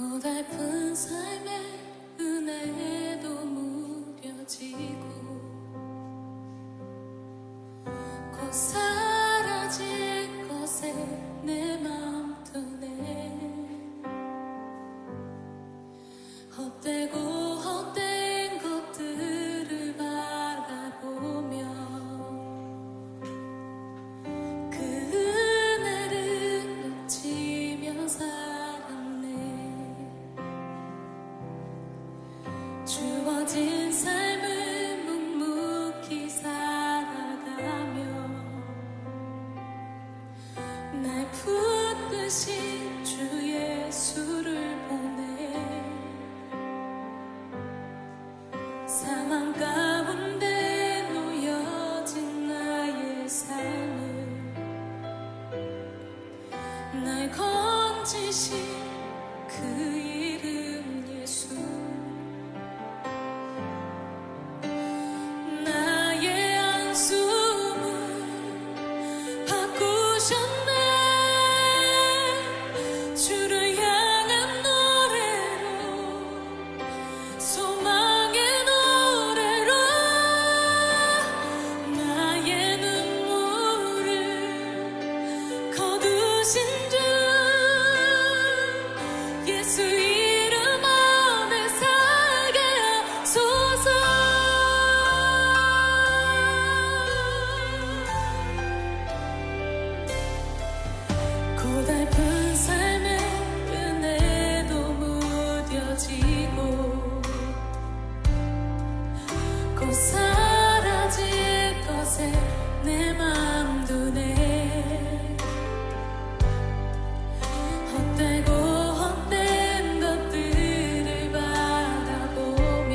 고달픈 삶의 은혜도 무뎌지고 곧 사라질 것에 내 맘 드네. 헛되고 헛된 것들을 바라보며 그 은혜를 놓치며 살았네. 주어진 삶을 묵묵히 살아가며 날 붙드신 주 예수를 보내. 사망 가운데 놓여진 나의 삶을 날 건지신 그 이름 예수. 나의 안숨을 바꾸셨네. 주를 향한 노래로 소망의 노래로 나의 눈물을 거두신 주 예수 이름 안에 살게 하소서. 고달픈 삶의 은혜도 무뎌지고 곧 사라질 것에 내 맘 두네. 헛되고 헛된 것들을 바라보며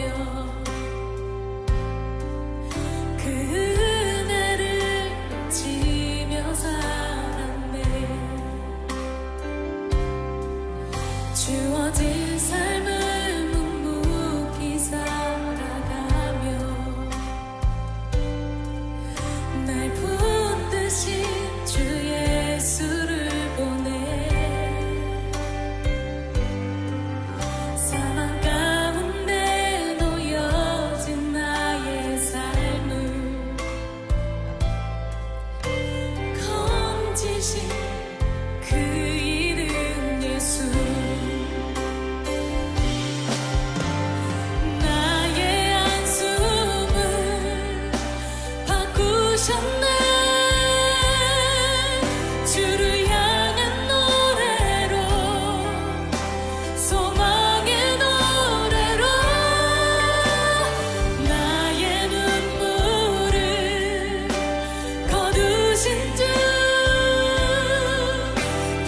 그 은혜를 놓치며 살았네. 주어진 삶을 묵묵히 살아가며 날 붙드신 주 예수를 보내. 사망 가운데 놓여진 나의 삶을 건지신 그 이름 예수. 나의 안숨을 바꾸셨네. 주를 향한 노래로 소망의 노래로 나의 눈물을 거두신 주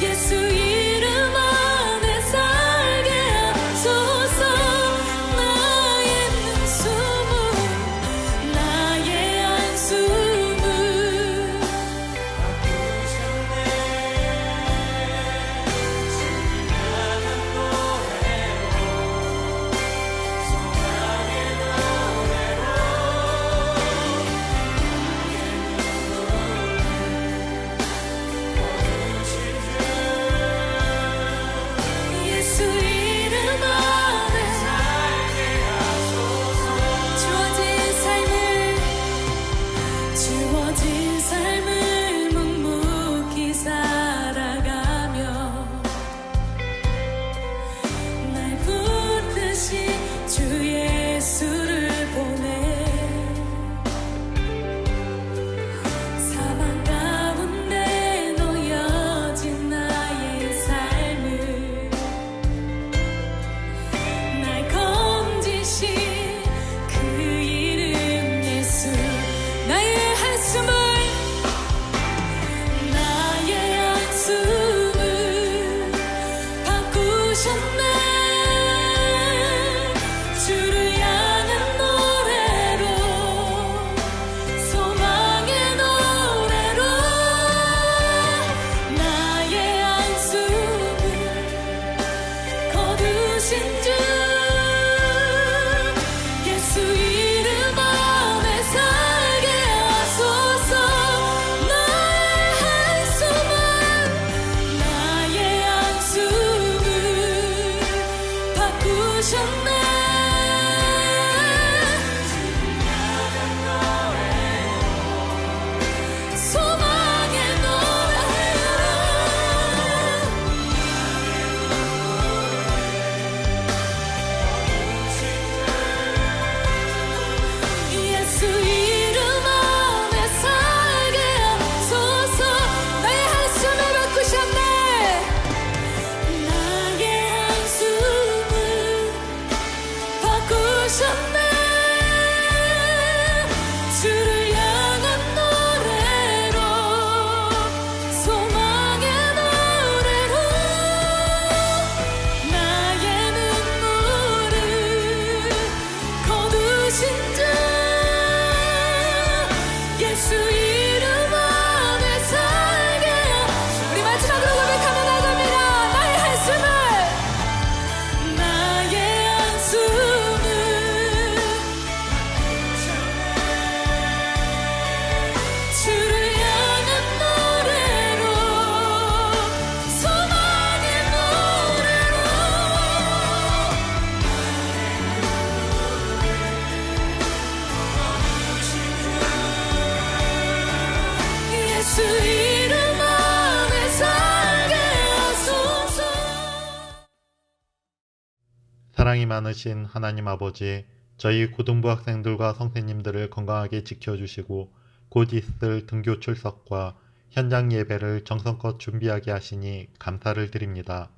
예수 이름 안에 살게 하소서. 나의 눈숨을 나의 안숨을 사랑이 많으신 하나님 아버지, 저희 고등부 학생들과 선생님들을 건강하게 지켜주시고 곧 있을 등교 출석과 현장 예배를 정성껏 준비하게 하시니 감사를 드립니다.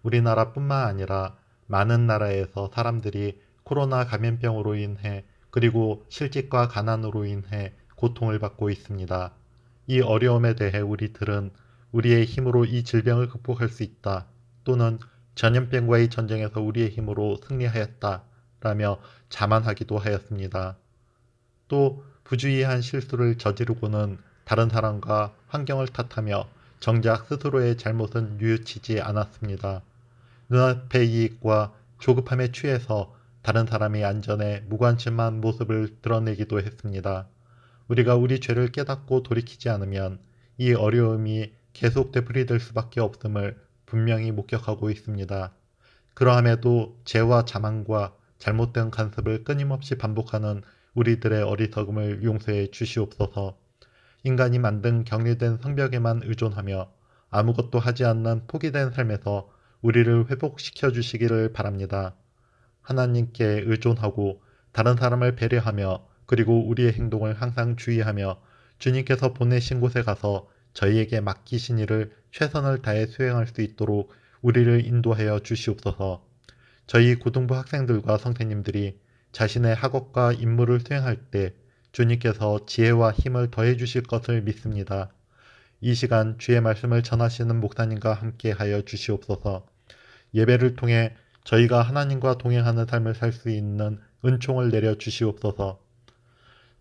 우리나라뿐만 아니라 많은 나라에서 사람들이 코로나 감염병으로 인해 그리고 실직과 가난으로 인해 고통을 받고 있습니다. 이 어려움에 대해 우리들은 우리의 힘으로 이 질병을 극복할 수 있다, 또는 전염병과의 전쟁에서 우리의 힘으로 승리하였다 라며 자만하기도 하였습니다. 또 부주의한 실수를 저지르고는 다른 사람과 환경을 탓하며 정작 스스로의 잘못은 뉘우치지 않았습니다. 눈앞의 이익과 조급함에 취해서 다른 사람의 안전에 무관심한 모습을 드러내기도 했습니다. 우리가 우리 죄를 깨닫고 돌이키지 않으면 이 어려움이 계속 되풀이될 수밖에 없음을 분명히 목격하고 있습니다. 그러함에도 죄와 자만과 잘못된 간섭을 끊임없이 반복하는 우리들의 어리석음을 용서해 주시옵소서. 인간이 만든 격리된 성벽에만 의존하며 아무것도 하지 않는 포기된 삶에서 우리를 회복시켜 주시기를 바랍니다. 하나님께 의존하고 다른 사람을 배려하며 그리고 우리의 행동을 항상 주의하며 주님께서 보내신 곳에 가서 저희에게 맡기신 일을 최선을 다해 수행할 수 있도록 우리를 인도하여 주시옵소서. 저희 고등부 학생들과 선생님들이 자신의 학업과 임무를 수행할 때 주님께서 지혜와 힘을 더해 주실 것을 믿습니다. 이 시간 주의 말씀을 전하시는 목사님과 함께 하여 주시옵소서. 예배를 통해 저희가 하나님과 동행하는 삶을 살 수 있는 은총을 내려 주시옵소서.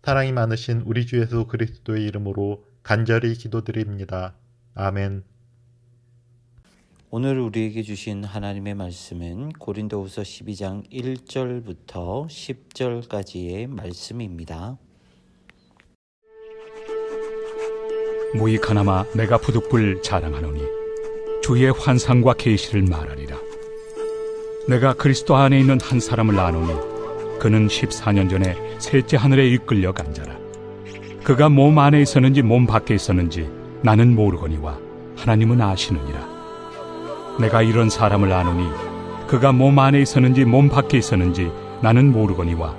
사랑이 많으신 우리 주 예수 그리스도의 이름으로 간절히 기도드립니다. 아멘. 오늘 우리에게 주신 하나님의 말씀은 고린도후서 12장 1절부터 10절까지의 말씀입니다. 무익하나마 내가 부득불 자랑하노니 주의 환상과 계시를 말하리라. 내가 그리스도 안에 있는 한 사람을 아노니 그는 14년 전에 셋째 하늘에 이끌려 간 자라. 그가 몸 안에 있었는지 몸 밖에 있었는지 나는 모르거니와 하나님은 아시느니라. 내가 이런 사람을 아노니 그가 몸 안에 있었는지 몸 밖에 있었는지 나는 모르거니와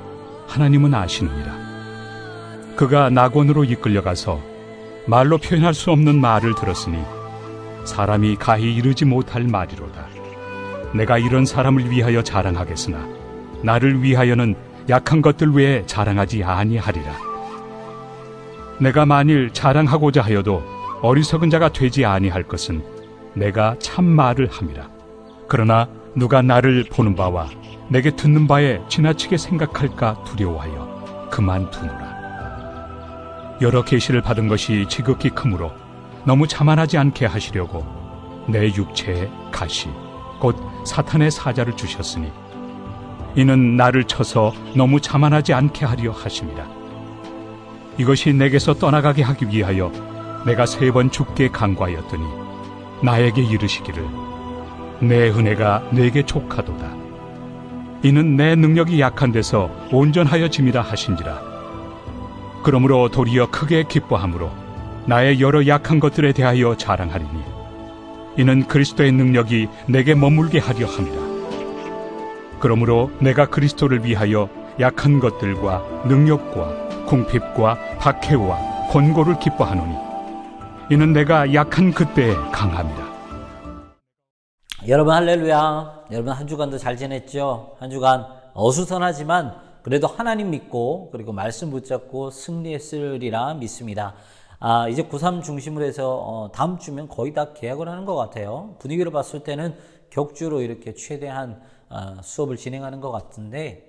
하나님은 아시느니라. 그가 낙원으로 이끌려가서 말로 표현할 수 없는 말을 들었으니 사람이 가히 이르지 못할 말이로다. 내가 이런 사람을 위하여 자랑하겠으나 나를 위하여는 약한 것들 외에 자랑하지 아니하리라. 내가 만일 자랑하고자 하여도 어리석은 자가 되지 아니할 것은 내가 참 말을 함이라. 그러나 누가 나를 보는 바와 내게 듣는 바에 지나치게 생각할까 두려워하여 그만두노라. 여러 계시를 받은 것이 지극히 크므로 너무 자만하지 않게 하시려고 내 육체에 가시 곧 사탄의 사자를 주셨으니 이는 나를 쳐서 너무 자만하지 않게 하려 하심이라. 이것이 내게서 떠나가게 하기 위하여 내가 3번 죽게 간구하였더니 나에게 이르시기를 내 은혜가 내게 족하도다. 이는 내 능력이 약한 데서 온전하여짐이라 하신지라. 그러므로 도리어 크게 기뻐함으로 나의 여러 약한 것들에 대하여 자랑하리니 이는 그리스도의 능력이 내게 머물게 하려 함이라. 그러므로 내가 그리스도를 위하여 약한 것들과 능력과 궁핍과 박해와 권고를 기뻐하노니 이는 내가 약한 그때에 강함이라. 여러분 할렐루야. 여러분 한 주간도 잘 지냈죠? 한 주간 어수선하지만 그래도 하나님 믿고 그리고 말씀 붙잡고 승리했으리라 믿습니다. 이제 고3 중심으로 해서 다음 주면 거의 다 개학을 하는 것 같아요. 분위기로 봤을 때는 격주로 이렇게 최대한 수업을 진행하는 것 같은데,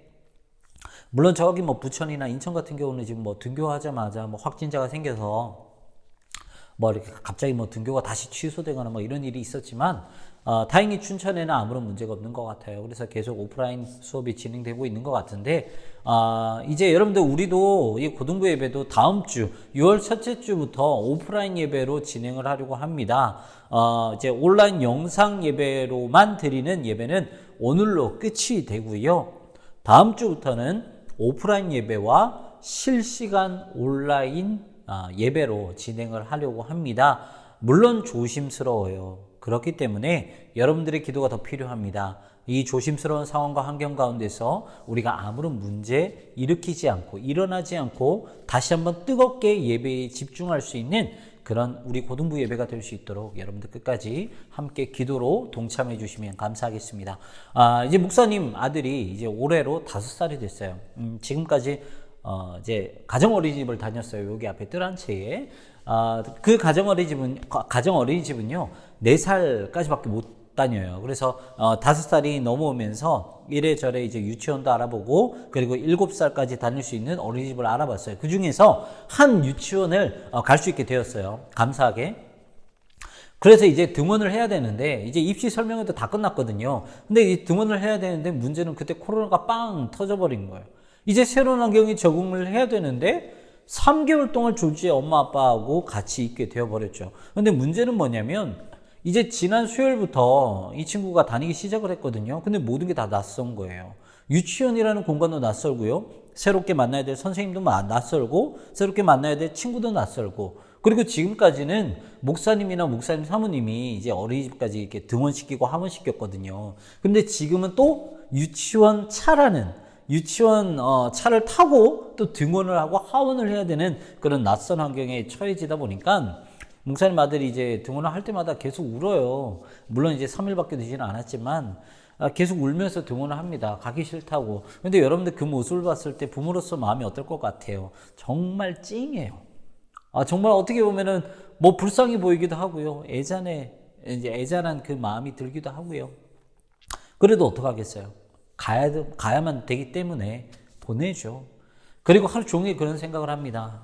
물론 저기 뭐 부천이나 인천 같은 경우는 지금 뭐 등교하자마자 뭐 확진자가 생겨서 뭐 이렇게 갑자기 뭐 등교가 다시 취소되거나 뭐 이런 일이 있었지만 다행히 춘천에는 아무런 문제가 없는 것 같아요. 그래서 계속 오프라인 수업이 진행되고 있는 것 같은데 이제 여러분들 우리도 이 고등부 예배도 다음 주 6월 첫째 주부터 오프라인 예배로 진행을 하려고 합니다. 이제 온라인 영상 예배로만 드리는 예배는 오늘로 끝이 되고요. 다음 주부터는 오프라인 예배와 실시간 온라인 예배로 진행을 하려고 합니다. 물론 조심스러워요. 그렇기 때문에 여러분들의 기도가 더 필요합니다. 이 조심스러운 상황과 환경 가운데서 우리가 아무런 문제 일으키지 않고 일어나지 않고 다시 한번 뜨겁게 예배에 집중할 수 있는 그런 우리 고등부 예배가 될 수 있도록 여러분들 끝까지 함께 기도로 동참해 주시면 감사하겠습니다. 이제 목사님 아들이 이제 올해로 5살이 됐어요. 지금까지 이제 가정 어린이집을 다녔어요. 여기 앞에 뜰 한 채에. 그 가정 어린이집은요 4살까지밖에 못 다녀요. 그래서 5살이 넘어오면서 이래저래 이제 유치원도 알아보고 그리고 7살까지 다닐 수 있는 어린이집을 알아봤어요. 그 중에서 한 유치원을 갈 수 있게 되었어요. 감사하게. 그래서 이제 등원을 해야 되는데 이제 입시 설명회도 다 끝났거든요. 근데 이 등원을 해야 되는데 문제는 그때 코로나가 빵 터져버린 거예요. 이제 새로운 환경에 적응을 해야 되는데 3개월 동안 졸지에 엄마 아빠하고 같이 있게 되어버렸죠. 근데 문제는 뭐냐면 이제 지난 수요일부터 이 친구가 다니기 시작을 했거든요. 근데 모든 게 다 낯선 거예요. 유치원이라는 공간도 낯설고요. 새롭게 만나야 될 선생님도 낯설고 새롭게 만나야 될 친구도 낯설고 그리고 지금까지는 목사님이나 목사님 사모님이 이제 어린이집까지 이렇게 등원시키고 하원시켰거든요. 근데 지금은 또 유치원 차라는 유치원 차를 타고 또 등원을 하고 하원을 해야 되는 그런 낯선 환경에 처해지다 보니까 목사님 아들이 이제 등원을 할 때마다 계속 울어요. 물론 이제 3일밖에 되지는 않았지만 계속 울면서 등원을 합니다. 가기 싫다고. 근데 여러분들 그 모습을 봤을 때 부모로서 마음이 어떨 것 같아요? 정말 찡해요. 정말 어떻게 보면은 뭐 불쌍히 보이기도 하고요. 애잔한 그 마음이 들기도 하고요. 그래도 어떡하겠어요? 가야만 되기 때문에 보내죠. 그리고 하루 종일 그런 생각을 합니다.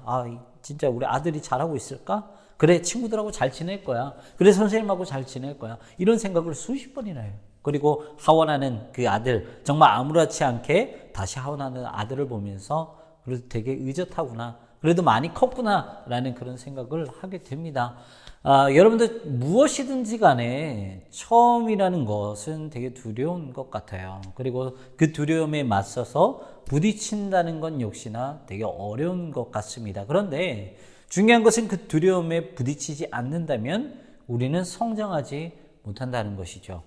진짜 우리 아들이 잘하고 있을까? 그래, 친구들하고 잘 지낼 거야. 그래, 선생님하고 잘 지낼 거야. 이런 생각을 수십 번이나 해요. 그리고 하원하는 그 아들, 정말 아무렇지 않게 다시 하원하는 아들을 보면서 그래도 되게 의젓하구나. 그래도 많이 컸구나. 라는 그런 생각을 하게 됩니다. 여러분들 무엇이든지 간에 처음이라는 것은 되게 두려운 것 같아요. 그리고 그 두려움에 맞서서 부딪힌다는 건 역시나 되게 어려운 것 같습니다. 그런데 중요한 것은 그 두려움에 부딪히지 않는다면 우리는 성장하지 못한다는 것이죠.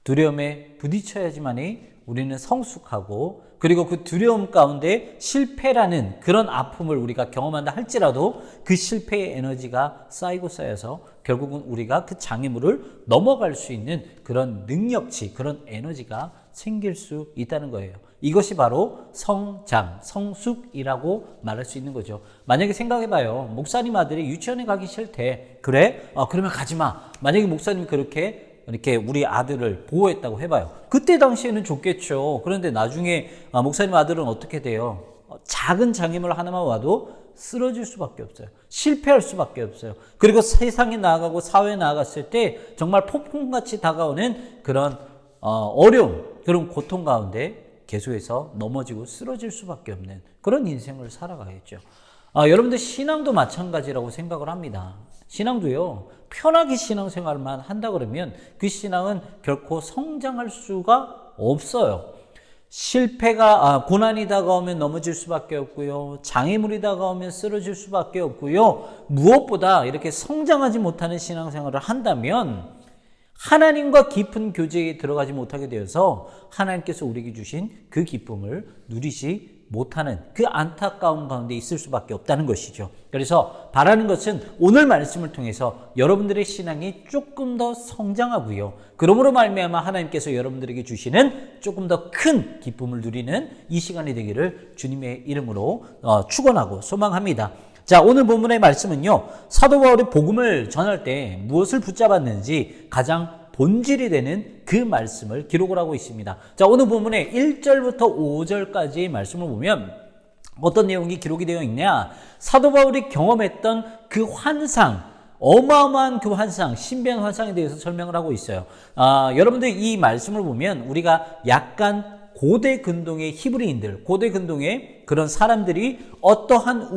두려움에 부딪혀야지만이 우리는 성숙하고 그리고 그 두려움 가운데 실패라는 그런 아픔을 우리가 경험한다 할지라도 그 실패의 에너지가 쌓이고 쌓여서 결국은 우리가 그 장애물을 넘어갈 수 있는 그런 능력치, 그런 에너지가 생길 수 있다는 거예요. 이것이 바로 성장, 성숙이라고 말할 수 있는 거죠. 만약에 생각해봐요. 목사님 아들이 유치원에 가기 싫대. 그래? 그러면 가지 마. 만약에 목사님이 이렇게 우리 아들을 보호했다고 해봐요. 그때 당시에는 좋겠죠. 그런데 나중에 목사님 아들은 어떻게 돼요? 작은 장애물 하나만 와도 쓰러질 수밖에 없어요. 실패할 수밖에 없어요. 그리고 세상에 나아가고 사회에 나아갔을 때 정말 폭풍같이 다가오는 그런 어려움, 그런 고통 가운데 계속해서 넘어지고 쓰러질 수밖에 없는 그런 인생을 살아가겠죠. 여러분들 신앙도 마찬가지라고 생각을 합니다. 신앙도요, 편하게 신앙생활만 한다 그러면 그 신앙은 결코 성장할 수가 없어요. 고난이 다가오면 넘어질 수밖에 없고요. 장애물이 다가오면 쓰러질 수밖에 없고요. 무엇보다 이렇게 성장하지 못하는 신앙생활을 한다면 하나님과 깊은 교제에 들어가지 못하게 되어서 하나님께서 우리에게 주신 그 기쁨을 누리지 못하는 그 안타까운 가운데 있을 수밖에 없다는 것이죠. 그래서 바라는 것은 오늘 말씀을 통해서 여러분들의 신앙이 조금 더 성장하고요. 그러므로 말미암아 하나님께서 여러분들에게 주시는 조금 더 큰 기쁨을 누리는 이 시간이 되기를 주님의 이름으로 축원하고 소망합니다. 자, 오늘 본문의 말씀은요, 사도 바울이 복음을 전할 때 무엇을 붙잡았는지 가장 본질이 되는 그 말씀을 기록을 하고 있습니다. 자, 오늘 본문의 1절부터 5절까지의 말씀을 보면 어떤 내용이 기록이 되어 있냐? 사도 바울이 경험했던 그 환상, 어마어마한 그 환상, 신비한 환상에 대해서 설명을 하고 있어요. 여러분들 이 말씀을 보면 우리가 약간 고대 근동의 히브리인들, 고대 근동의 그런 사람들이 어떠한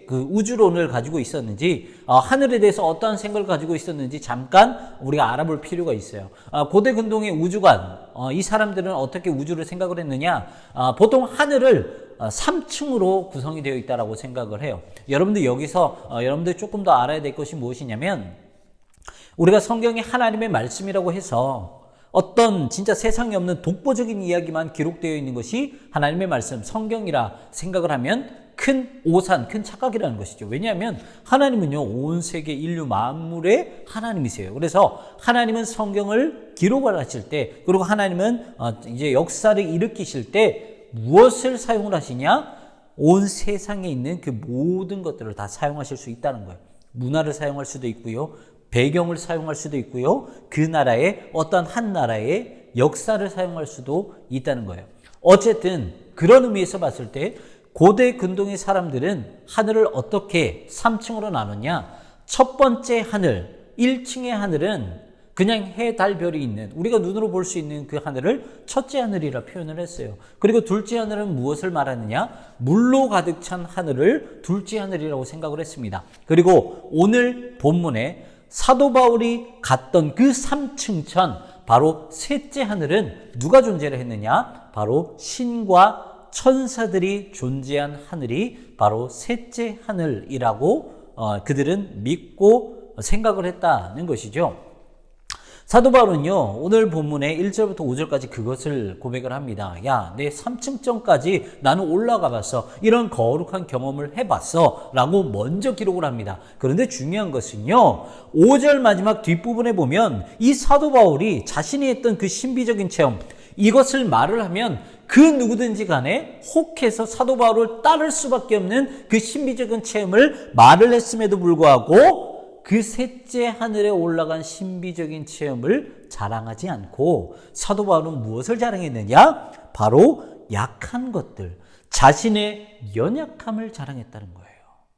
우주론을 가지고 있었는지, 하늘에 대해서 어떠한 생각을 가지고 있었는지 잠깐 우리가 알아볼 필요가 있어요. 고대 근동의 우주관, 이 사람들은 어떻게 우주를 생각을 했느냐? 보통 하늘을 3층으로 구성이 되어 있다고 생각을 해요. 여러분들 여기서 여러분들 조금 더 알아야 될 것이 무엇이냐면, 우리가 성경이 하나님의 말씀이라고 해서 어떤 진짜 세상에 없는 독보적인 이야기만 기록되어 있는 것이 하나님의 말씀, 성경이라 생각을 하면 큰 오산, 큰 착각이라는 것이죠. 왜냐하면 하나님은요, 온 세계 인류 만물의 하나님이세요. 그래서 하나님은 성경을 기록을 하실 때, 그리고 하나님은 이제 역사를 일으키실 때 무엇을 사용을 하시냐? 온 세상에 있는 그 모든 것들을 다 사용하실 수 있다는 거예요. 문화를 사용할 수도 있고요. 배경을 사용할 수도 있고요. 그 나라의 어떤 한 나라의 역사를 사용할 수도 있다는 거예요. 어쨌든 그런 의미에서 봤을 때 고대 근동의 사람들은 하늘을 어떻게 3층으로 나눴냐? 첫 번째 하늘, 1층의 하늘은 그냥 해, 달, 별이 있는, 우리가 눈으로 볼 수 있는 그 하늘을 첫째 하늘이라 표현을 했어요. 그리고 둘째 하늘은 무엇을 말하느냐? 물로 가득 찬 하늘을 둘째 하늘이라고 생각을 했습니다. 그리고 오늘 본문에 사도 바울이 갔던 그 3층 천, 바로 셋째 하늘은 누가 존재를 했느냐? 바로 신과 천사들이 존재한 하늘이 바로 셋째 하늘이라고 그들은 믿고 생각을 했다는 것이죠. 사도 바울은요, 오늘 본문에 1절부터 5절까지 그것을 고백을 합니다. 야, 내 3층전까지 나는 올라가 봤어. 이런 거룩한 경험을 해봤어. 라고 먼저 기록을 합니다. 그런데 중요한 것은요, 5절 마지막 뒷부분에 보면 이 사도 바울이 자신이 했던 그 신비적인 체험, 이것을 말을 하면 그 누구든지 간에 혹해서 사도 바울을 따를 수밖에 없는 그 신비적인 체험을 말을 했음에도 불구하고 그 셋째 하늘에 올라간 신비적인 체험을 자랑하지 않고 사도 바울은 무엇을 자랑했느냐? 바로 약한 것들, 자신의 연약함을 자랑했다는 거예요.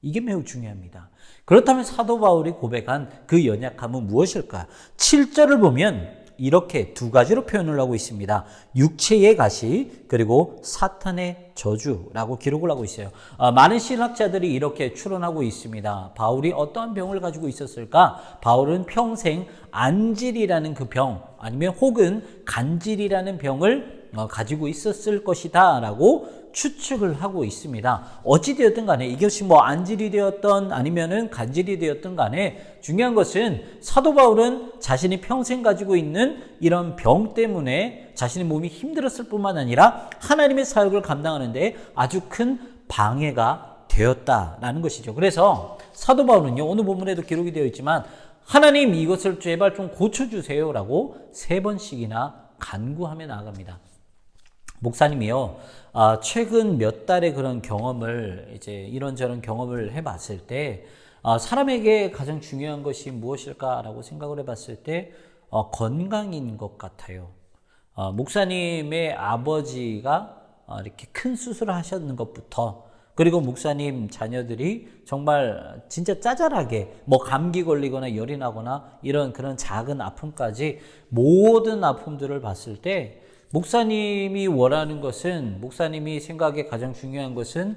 이게 매우 중요합니다. 그렇다면 사도 바울이 고백한 그 연약함은 무엇일까? 7절을 보면 이렇게 두 가지로 표현을 하고 있습니다. 육체의 가시, 그리고 사탄의 저주라고 기록을 하고 있어요. 많은 신학자들이 이렇게 추론하고 있습니다. 바울이 어떠한 병을 가지고 있었을까? 바울은 평생 안질이라는 그 병, 아니면 혹은 간질이라는 병을 가지고 있었을 것이다 라고 추측을 하고 있습니다. 어찌되었든 간에 이것이 안질이 되었던 아니면은 간질이 되었던 간에 중요한 것은 사도 바울은 자신이 평생 가지고 있는 이런 병 때문에 자신의 몸이 힘들었을 뿐만 아니라 하나님의 사역을 감당하는데 아주 큰 방해가 되었다라는 것이죠. 그래서 사도 바울은요, 오늘 본문에도 기록이 되어 있지만 하나님 이것을 제발 좀 고쳐주세요 라고 3번씩이나 간구하며 나아갑니다. 목사님이요, 최근 몇 달의 그런 경험을, 이제 이런저런 경험을 해봤을 때, 사람에게 가장 중요한 것이 무엇일까라고 생각을 해봤을 때, 건강인 것 같아요. 목사님의 아버지가 이렇게 큰 수술을 하셨는 것부터, 그리고 목사님 자녀들이 정말 진짜 짜잘하게 감기 걸리거나 열이 나거나 이런 그런 작은 아픔까지 모든 아픔들을 봤을 때 목사님이 원하는 것은, 목사님이 생각에 가장 중요한 것은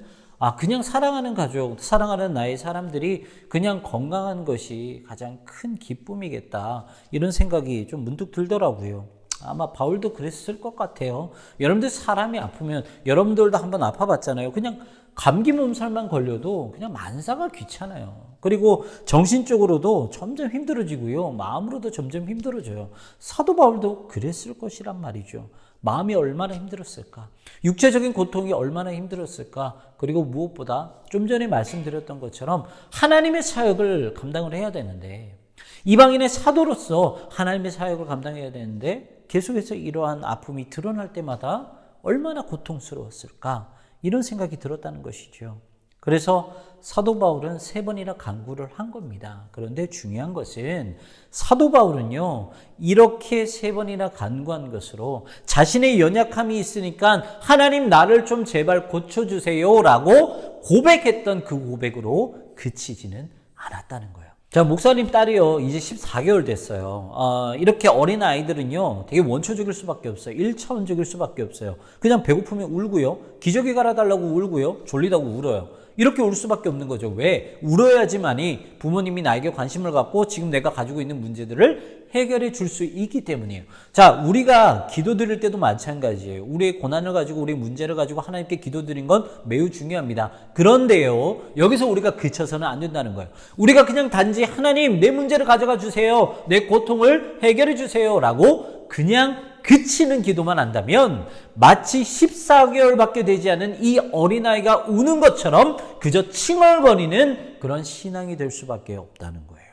그냥 사랑하는 가족, 사랑하는 나의 사람들이 그냥 건강한 것이 가장 큰 기쁨이겠다, 이런 생각이 좀 문득 들더라고요. 아마 바울도 그랬을 것 같아요. 여러분들 사람이 아프면, 여러분들도 한번 아파봤잖아요. 그냥 감기 몸살만 걸려도 그냥 만사가 귀찮아요. 그리고 정신적으로도 점점 힘들어지고요. 마음으로도 점점 힘들어져요. 사도 바울도 그랬을 것이란 말이죠. 마음이 얼마나 힘들었을까? 육체적인 고통이 얼마나 힘들었을까? 그리고 무엇보다 좀 전에 말씀드렸던 것처럼 하나님의 사역을 감당을 해야 되는데, 이방인의 사도로서 하나님의 사역을 감당해야 되는데 계속해서 이러한 아픔이 드러날 때마다 얼마나 고통스러웠을까? 이런 생각이 들었다는 것이죠. 그래서 사도 바울은 3번이나 간구를 한 겁니다. 그런데 중요한 것은 사도 바울은요, 이렇게 3번이나 간구한 것으로 자신의 연약함이 있으니까 하나님 나를 좀 제발 고쳐주세요 라고 고백했던 그 고백으로 그치지는 않았다는 거예요. 자, 목사님 딸이요, 이제 14개월 됐어요. 이렇게 어린 아이들은요, 되게 원초적일 수밖에 없어요. 1차원적일 수밖에 없어요. 그냥 배고프면 울고요, 기저귀 갈아달라고 울고요, 졸리다고 울어요. 이렇게 울 수밖에 없는 거죠. 왜? 울어야지만이 부모님이 나에게 관심을 갖고 지금 내가 가지고 있는 문제들을 해결해 줄 수 있기 때문이에요. 자, 우리가 기도드릴 때도 마찬가지예요. 우리의 고난을 가지고 우리의 문제를 가지고 하나님께 기도드린 건 매우 중요합니다. 그런데요, 여기서 우리가 그쳐서는 안 된다는 거예요. 우리가 그냥 단지 하나님 내 문제를 가져가 주세요. 내 고통을 해결해 주세요. 라고 그냥 그치는 기도만 한다면 마치 14개월밖에 되지 않은 이 어린아이가 우는 것처럼 그저 칭얼거리는 그런 신앙이 될 수밖에 없다는 거예요.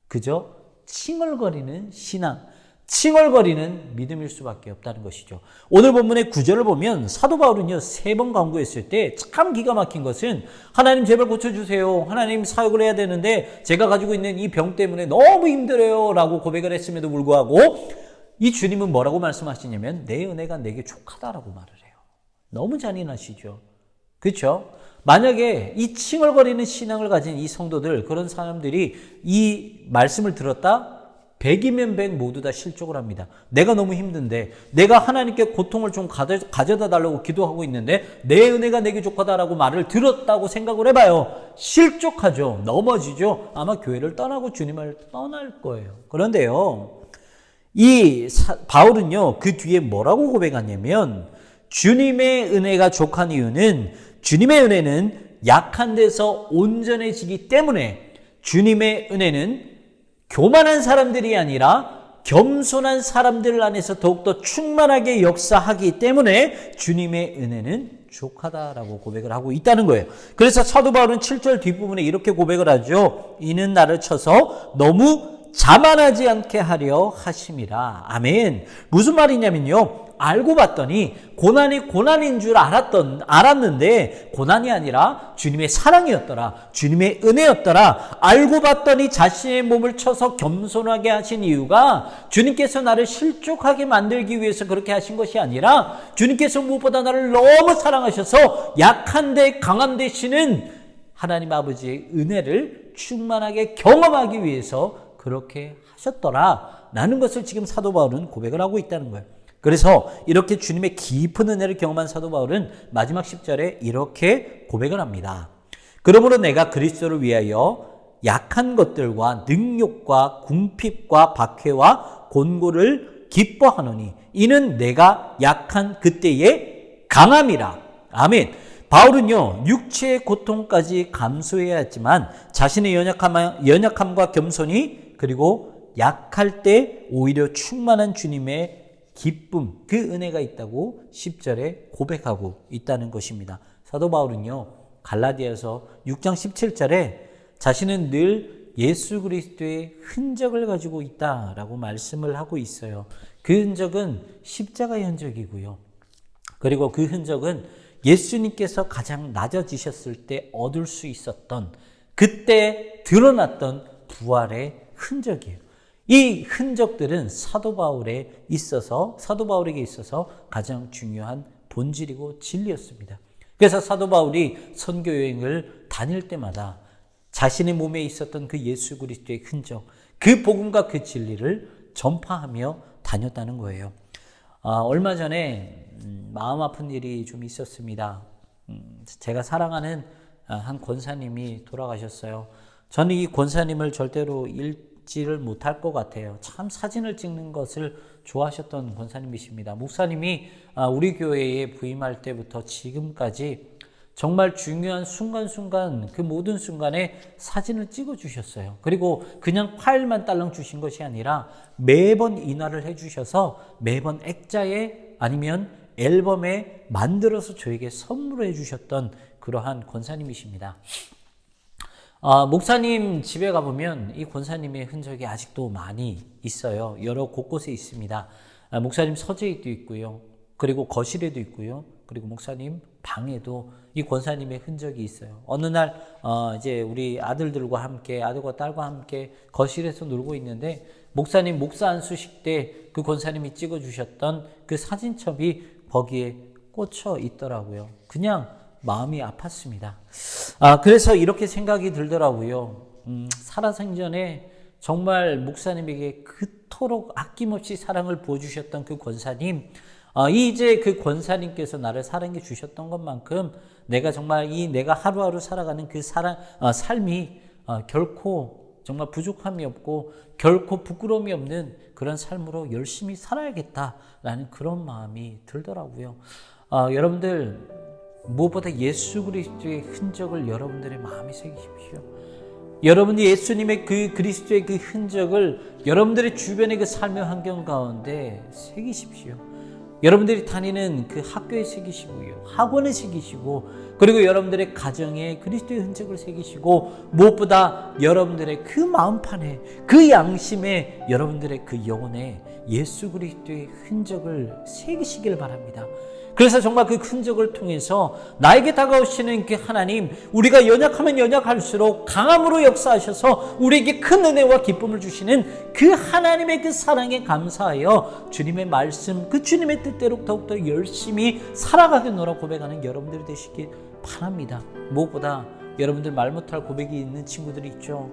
그저 칭얼거리는 신앙, 칭얼거리는 믿음일 수밖에 없다는 것이죠. 오늘 본문의 9절을 보면 사도 바울은요 3번 간구했을 때 참 기가 막힌 것은 하나님 제발 고쳐주세요. 하나님 사역을 해야 되는데 제가 가지고 있는 이 병 때문에 너무 힘들어요 라고 고백을 했음에도 불구하고 이 주님은 뭐라고 말씀하시냐면 내 은혜가 내게 족하다라고 말을 해요. 너무 잔인하시죠. 그렇죠? 만약에 이 칭얼거리는 신앙을 가진 이 성도들, 그런 사람들이 이 말씀을 들었다? 100이면 100 모두 다 실족을 합니다. 내가 너무 힘든데, 내가 하나님께 고통을 좀 가져다 달라고 기도하고 있는데 내 은혜가 내게 족하다라고 말을 들었다고 생각을 해봐요. 실족하죠. 넘어지죠. 아마 교회를 떠나고 주님을 떠날 거예요. 그런데요, 바울은요, 그 뒤에 뭐라고 고백하냐면, 주님의 은혜가 족한 이유는 주님의 은혜는 약한 데서 온전해지기 때문에 주님의 은혜는 교만한 사람들이 아니라 겸손한 사람들 안에서 더욱더 충만하게 역사하기 때문에 주님의 은혜는 족하다라고 고백을 하고 있다는 거예요. 그래서 사도 바울은 7절 뒷부분에 이렇게 고백을 하죠. 이는 나를 쳐서 너무 자만하지 않게 하려 하심이라. 아멘. 무슨 말이냐면요, 알고 봤더니 고난이 고난인 줄 알았는데 고난이 아니라 주님의 사랑이었더라. 주님의 은혜였더라. 알고 봤더니 자신의 몸을 쳐서 겸손하게 하신 이유가 주님께서 나를 실족하게 만들기 위해서 그렇게 하신 것이 아니라 주님께서 무엇보다 나를 너무 사랑하셔서 약한데 강한 되시는 하나님 아버지의 은혜를 충만하게 경험하기 위해서 그렇게 하셨더라 라는 것을 지금 사도 바울은 고백을 하고 있다는 거예요. 그래서 이렇게 주님의 깊은 은혜를 경험한 사도 바울은 마지막 10절에 이렇게 고백을 합니다. 그러므로 내가 그리스도를 위하여 약한 것들과 능욕과 궁핍과 박해와 곤고를 기뻐하노니 이는 내가 약한 그때의 강함이라. 아멘. 바울은요, 육체의 고통까지 감수해야 했지만 자신의 연약함과 겸손이, 그리고 약할 때 오히려 충만한 주님의 기쁨, 그 은혜가 있다고 10절에 고백하고 있다는 것입니다. 사도 바울은요, 갈라디아서 6장 17절에 자신은 늘 예수 그리스도의 흔적을 가지고 있다라고 말씀을 하고 있어요. 그 흔적은 십자가의 흔적이고요. 그리고 그 흔적은 예수님께서 가장 낮아지셨을 때 얻을 수 있었던, 그때 드러났던 부활의 흔적이에요. 이 흔적들은 사도 바울에게 있어서 가장 중요한 본질이고 진리였습니다. 그래서 사도 바울이 선교 여행을 다닐 때마다 자신의 몸에 있었던 그 예수 그리스도의 흔적, 그 복음과 그 진리를 전파하며 다녔다는 거예요. 얼마 전에 마음 아픈 일이 좀 있었습니다. 제가 사랑하는 한 권사님이 돌아가셨어요. 저는 이 권사님을 절대로 잊지를 못할 것 같아요. 참 사진을 찍는 것을 좋아하셨던 권사님이십니다. 목사님이 우리 교회에 부임할 때부터 지금까지 정말 중요한 순간순간, 그 모든 순간에 사진을 찍어주셨어요. 그리고 그냥 파일만 딸랑 주신 것이 아니라 매번 인화를 해주셔서 매번 액자에 아니면 앨범에 만들어서 저에게 선물해 주셨던 그러한 권사님이십니다. 목사님 집에 가보면 이 권사님의 흔적이 아직도 많이 있어요. 여러 곳곳에 있습니다. 목사님 서재에도 있고요. 그리고 거실에도 있고요. 그리고 목사님 방에도 이 권사님의 흔적이 있어요. 어느 날 이제 우리 아들들과 함께, 아들과 딸과 함께 거실에서 놀고 있는데 목사님 목사 안수식 때 그 권사님이 찍어주셨던 그 사진첩이 거기에 꽂혀 있더라고요. 그냥 마음이 아팠습니다. 그래서 이렇게 생각이 들더라고요. 살아생전에 정말 목사님에게 그토록 아낌없이 사랑을 부어주셨던 그 권사님, 이제 그 권사님께서 나를 사랑해 주셨던 것만큼 내가 정말 내가 하루하루 살아가는 그 삶이 결코 정말 부족함이 없고 결코 부끄러움이 없는 그런 삶으로 열심히 살아야겠다라는 그런 마음이 들더라고요. 여러분들 무엇보다 예수 그리스도의 흔적을 여러분들의 마음에 새기십시오. 여러분이 예수님의 그 그리스도의 그 흔적을 여러분들의 주변의 그 삶의 환경 가운데 새기십시오. 여러분들이 다니는 그 학교에 새기시고요. 학원에 새기시고 그리고 여러분들의 가정에 그리스도의 흔적을 새기시고 무엇보다 여러분들의 그 마음판에 그 양심에 여러분들의 그 영혼에 예수 그리스도의 흔적을 새기시길 바랍니다. 그래서 정말 그 흔적을 통해서 나에게 다가오시는 그 하나님, 우리가 연약하면 연약할수록 강함으로 역사하셔서 우리에게 큰 은혜와 기쁨을 주시는 그 하나님의 그 사랑에 감사하여 주님의 말씀, 그 주님의 뜻대로 더욱더 열심히 살아가겠노라 고백하는 여러분들이 되시길 바랍니다. 무엇보다 여러분들 말 못할 고백이 있는 친구들이 있죠.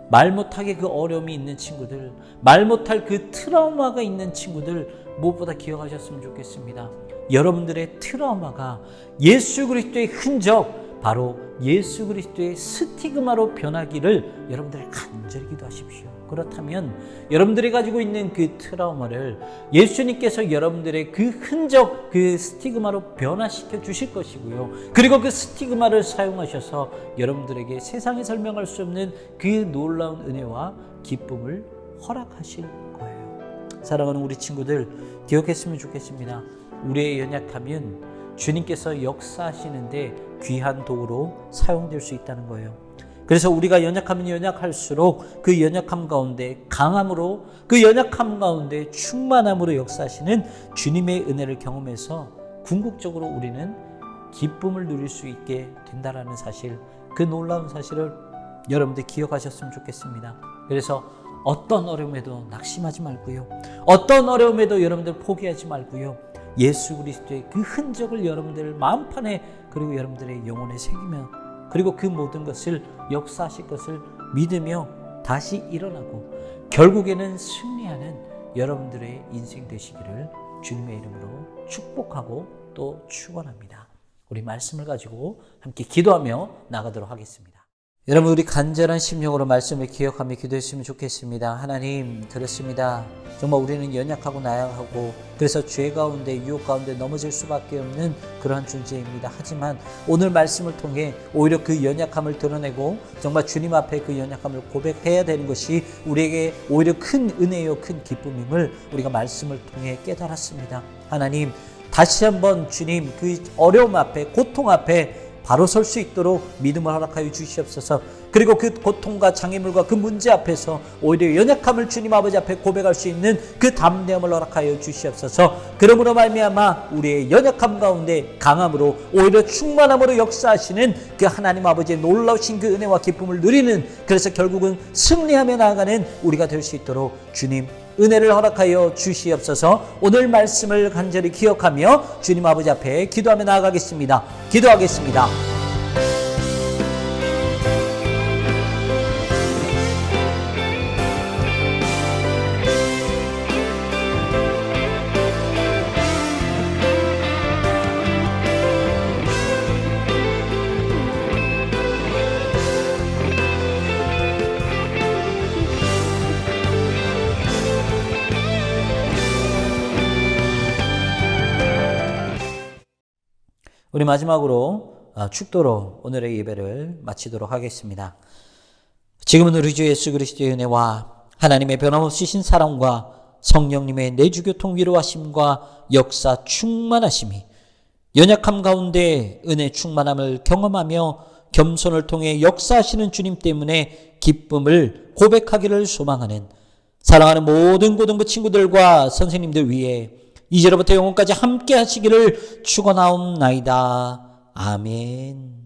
말 못하게 그 어려움이 있는 친구들, 말 못할 그 트라우마가 있는 친구들 무엇보다 기억하셨으면 좋겠습니다. 여러분들의 트라우마가 예수 그리스도의 흔적, 바로 예수 그리스도의 스티그마로 변하기를 여러분들이 간절히 기도하십시오. 그렇다면 여러분들이 가지고 있는 그 트라우마를 예수님께서 여러분들의 그 흔적, 그 스티그마로 변화시켜 주실 것이고요. 그리고 그 스티그마를 사용하셔서 여러분들에게 세상에 설명할 수 없는 그 놀라운 은혜와 기쁨을 허락하실 거예요. 사랑하는 우리 친구들, 기억했으면 좋겠습니다. 우리의 연약함은 주님께서 역사하시는데 귀한 도구로 사용될 수 있다는 거예요. 그래서 우리가 연약하면 연약할수록 그 연약함 가운데 강함으로, 그 연약함 가운데 충만함으로 역사하시는 주님의 은혜를 경험해서 궁극적으로 우리는 기쁨을 누릴 수 있게 된다라는 사실, 그 놀라운 사실을 여러분들 기억하셨으면 좋겠습니다. 그래서 어떤 어려움에도 낙심하지 말고요. 어떤 어려움에도 여러분들 포기하지 말고요. 예수 그리스도의 그 흔적을 여러분들 마음판에 그리고 여러분들의 영혼에 새기며 그리고 그 모든 것을 역사하실 것을 믿으며 다시 일어나고 결국에는 승리하는 여러분들의 인생 되시기를 주님의 이름으로 축복하고 또 축원합니다. 우리 말씀을 가지고 함께 기도하며 나가도록 하겠습니다. 여러분, 우리 간절한 심령으로 말씀을 기억하며 기도했으면 좋겠습니다. 하나님, 그렇습니다. 정말 우리는 연약하고 나약하고 그래서 죄 가운데 유혹 가운데 넘어질 수밖에 없는 그러한 존재입니다. 하지만 오늘 말씀을 통해 오히려 그 연약함을 드러내고 정말 주님 앞에 그 연약함을 고백해야 되는 것이 우리에게 오히려 큰 은혜요, 큰 기쁨임을 우리가 말씀을 통해 깨달았습니다. 하나님, 다시 한번 주님 그 어려움 앞에, 고통 앞에 바로 설 수 있도록 믿음을 허락하여 주시옵소서. 그리고 그 고통과 장애물과 그 문제 앞에서 오히려 연약함을 주님 아버지 앞에 고백할 수 있는 그 담대함을 허락하여 주시옵소서. 그러므로 말미암아 우리의 연약함 가운데 강함으로 오히려 충만함으로 역사하시는 그 하나님 아버지의 놀라우신 그 은혜와 기쁨을 누리는, 그래서 결국은 승리하며 나아가는 우리가 될 수 있도록 주님 은혜를 허락하여 주시옵소서. 오늘 말씀을 간절히 기억하며 주님 아버지 앞에 기도하며 나아가겠습니다. 기도하겠습니다. 우리 마지막으로 축도로 오늘의 예배를 마치도록 하겠습니다. 지금은 우리 주 예수 그리스도의 은혜와 하나님의 변함없으신 사랑과 성령님의 내주교통 위로하심과 역사 충만하심이 연약함 가운데 은혜 충만함을 경험하며 겸손을 통해 역사하시는 주님 때문에 기쁨을 고백하기를 소망하는 사랑하는 모든 고등부 친구들과 선생님들 위해 이제로부터 영원까지 함께 하시기를 축원하옵나이다. 아멘.